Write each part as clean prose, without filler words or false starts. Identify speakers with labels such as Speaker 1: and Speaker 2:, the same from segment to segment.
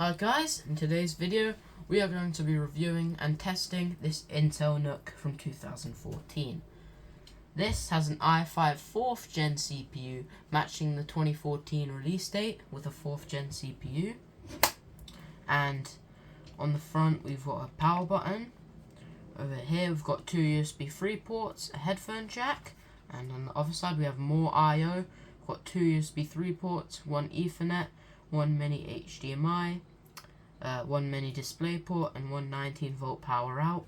Speaker 1: Hi guys, in today's video we are going to be reviewing and testing this Intel Nuc from 2014. This has an i5 4th gen CPU matching the 2014 release date with a 4th gen CPU, and on the front we've got a power button. Over here we've got two USB 3 ports, a headphone jack, and on the other side we have more I/O. We've got two USB 3 ports, one Ethernet, one mini HDMI, one mini display port, and one 19-volt power out,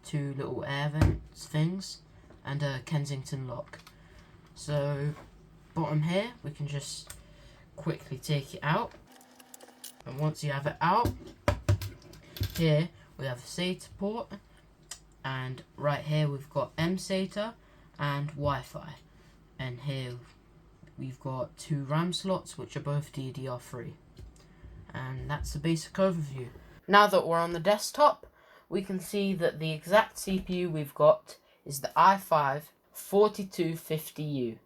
Speaker 1: two little air vents things, and a Kensington lock. So bottom here we can just quickly take it out, and once you have it out, here we have a SATA port, and right here we've got mSATA and Wi-Fi, and here we've got two RAM slots which are both DDR3. And that's the basic overview. Now that we're on the desktop, we can see that the exact CPU we've got is the i5 4250U,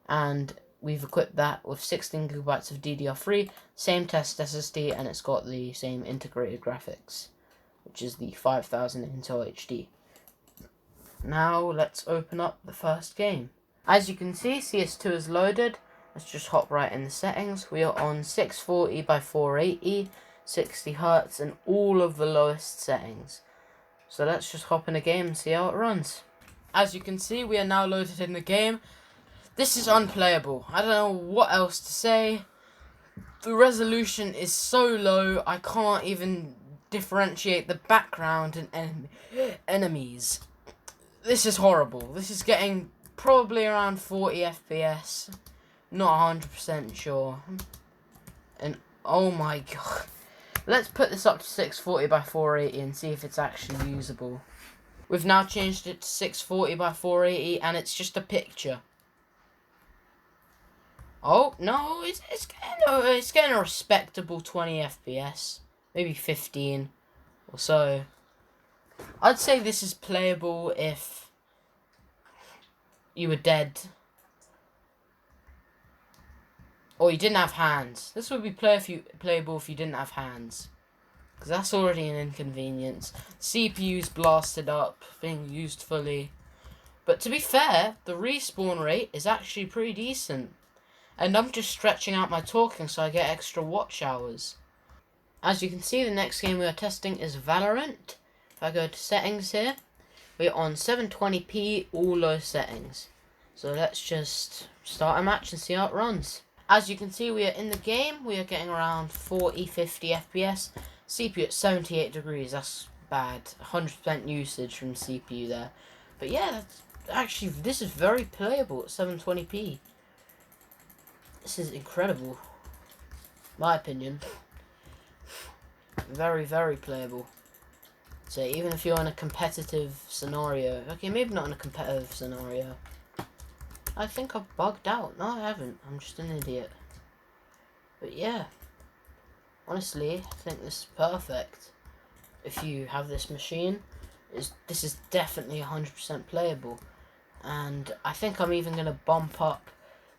Speaker 1: and we've equipped that with 16GB of DDR3, same test SSD, and it's got the same integrated graphics, which is the 5000 Intel HD. Now let's open up the first game. As you can see, CS2 is loaded. Let's just hop right in the settings. We are on 640 by 480, 60 Hz, and all of the lowest settings. So let's just hop in a game and see how it runs. As you can see, we are now loaded in the game. This is unplayable. I don't know what else to say. The resolution is so low, I can't even differentiate the background and enemies. This is horrible. This is getting probably around 40 FPS. Not 100% sure. And oh my god. Let's put this up to 640 by 480 and see if it's actually usable. We've now changed it to 640 by 480 and it's just a picture. Oh no, it's getting a respectable 20 FPS. Maybe 15 or so. I'd say this is playable if you were dead, or you didn't have hands. This would be playable if you didn't have hands, because that's already an inconvenience. CPU's blasted up, being used fully. But to be fair, the respawn rate is actually pretty decent. And I'm just stretching out my talking so I get extra watch hours. As you can see, the next game we are testing is Valorant. If I go to settings here, we're on 720p, all low settings. So let's just start a match and see how it runs. As you can see, we are in the game. We are getting around 40-50 FPS. CPU at 78 degrees. That's bad. 100% usage from CPU there. But yeah, this is very playable at 720p. This is incredible. My opinion. Very, very playable. So even if you're in a competitive scenario. Okay, maybe not in a competitive scenario. I think I've bugged out. No, I haven't. I'm just an idiot. But yeah. Honestly, I think this is perfect. If you have this machine, this is definitely 100% playable. And I think I'm even going to bump up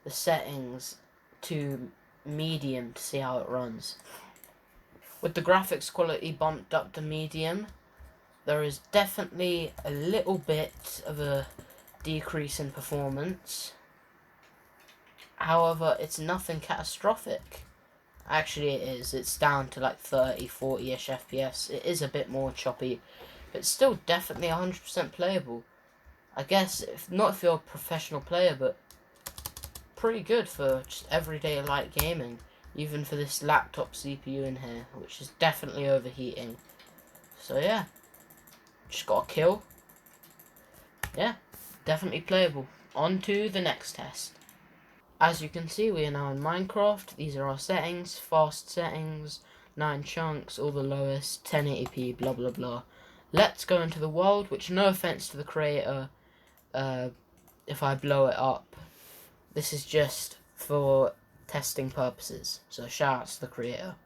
Speaker 1: the settings to medium to see how it runs. With the graphics quality bumped up to medium, there is definitely a little bit of a decrease in performance. However, it's nothing catastrophic. Actually it is. It's down to like 30-40ish FPS. It is a bit more choppy, but still definitely 100% playable. I guess not if you're a professional player, but pretty good for just everyday light gaming. Even for this laptop CPU in here, which is definitely overheating. So yeah, just got a kill. Yeah, definitely playable. On to the next test. As you can see, we are now in Minecraft. These are our settings, fast settings, 9 chunks, all the lowest, 1080p, blah blah blah. Let's go into the world, which, no offense to the creator, if I blow it up, this is just for testing purposes. So shout out to the creator.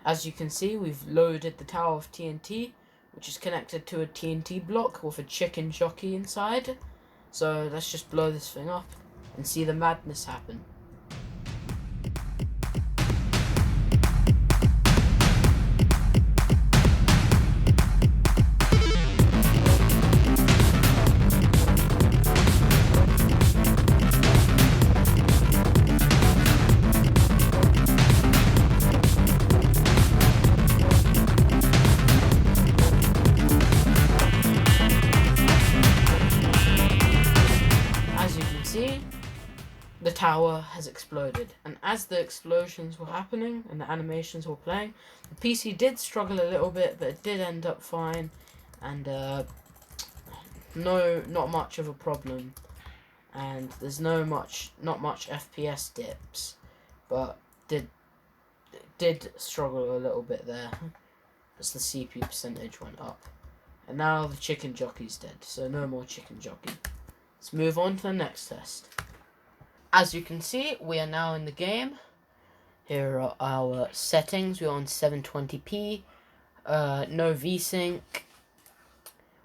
Speaker 1: As you can see, we've loaded the tower of TNT, which is connected to a TNT block with a chicken jockey inside. So let's just blow this thing up and see the madness happen. As you can see, the tower has exploded, and as the explosions were happening and the animations were playing, the PC did struggle a little bit, but it did end up fine, and not much of a problem, and there's not much FPS dips, but did struggle a little bit there as the CPU percentage went up. And now the chicken jockey's dead, so no more chicken jockey. Let's move on to the next test. As you can see, we are now in the game. Here are our settings. We're on 720p. No VSync.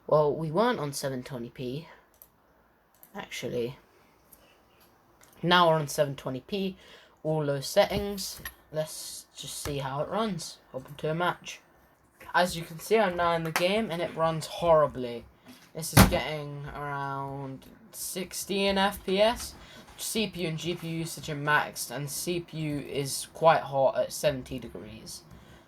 Speaker 1: Well, we weren't on 720p. Actually. Now we're on 720p. All those settings. Let's just see how it runs. Open to a match. As you can see, I'm now in the game and it runs horribly. This is getting around 16 FPS. CPU and GPU usage are maxed, and CPU is quite hot at 70 degrees.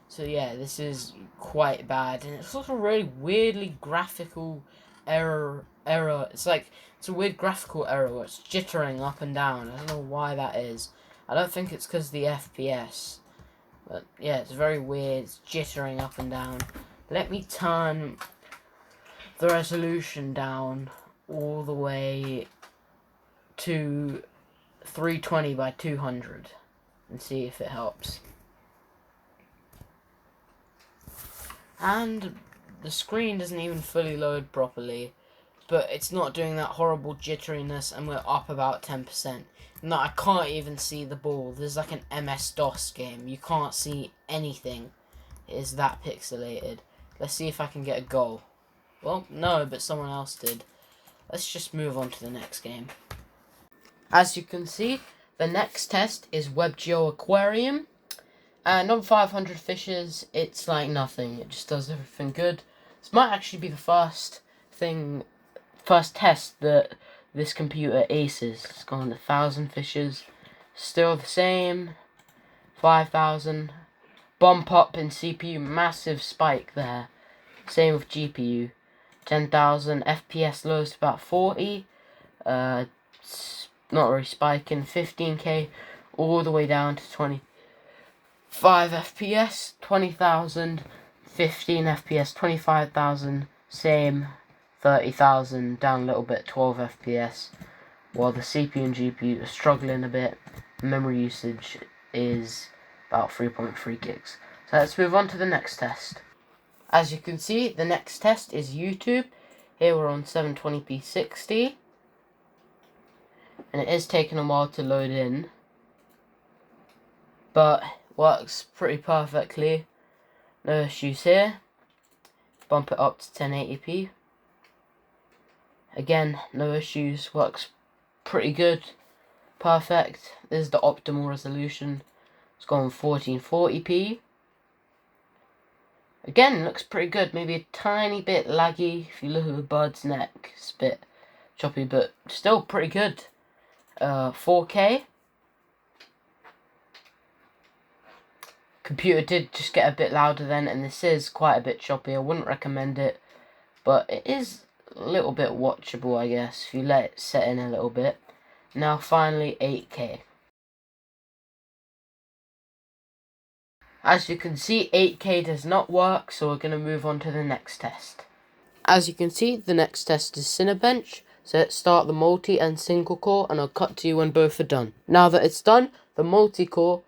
Speaker 1: So yeah, this is quite bad, and it's also a really weirdly graphical error. It's a weird graphical error where it's jittering up and down. I don't know why that is. I don't think it's because of the FPS. But yeah, it's very weird. It's jittering up and down. Let me turn the resolution down all the way to 320 by 200 and see if it helps. And the screen doesn't even fully load properly, but it's not doing that horrible jitteriness, and we're up about 10%. No, I can't even see the ball. There's like an MS-DOS game. You can't see anything. It is that pixelated. Let's see if I can get a goal. Well, no, but someone else did. Let's just move on to the next game. As you can see, the next test is WebGeo Aquarium. And on 500 fishes, it's like nothing. It just does everything good. This might actually be the first test that this computer aces. It's gone 1,000 fishes. Still the same. 5,000. Bump up in CPU. Massive spike there. Same with GPU. 10,000. FPS lowest about 40. Not really spiking. 15k all the way down to 25 FPS. 20,000. 15 FPS. 25,000. Same. 30,000. Down a little bit. 12 FPS. While the CPU and GPU are struggling a bit. Memory usage is about 3.3 gigs. So let's move on to the next test. As you can see, the next test is YouTube. Here we're on 720p 60. And it is taking a while to load in, but works pretty perfectly. No issues here. Bump it up to 1080p. Again, no issues. Works pretty good. Perfect. This is the optimal resolution. It's gone 1440p. Again, looks pretty good. Maybe a tiny bit laggy if you look at the bird's neck. It's a bit choppy, but still pretty good. 4K. Computer did just get a bit louder then, and this is quite a bit choppy. I wouldn't recommend it, but it is a little bit watchable, I guess, if you let it set in a little bit. Now finally 8K. As you can see, 8K does not work, so we're going to move on to the next test. As you can see, the next test is Cinebench. So let's start the multi and single core, and I'll cut to you when both are done. Now that it's done, the multi-core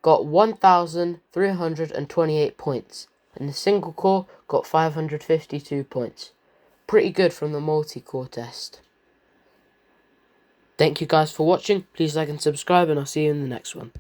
Speaker 1: got 1,328 points, and the single core got 552 points. Pretty good from the multi-core test. Thank you guys for watching. Please like and subscribe, and I'll see you in the next one.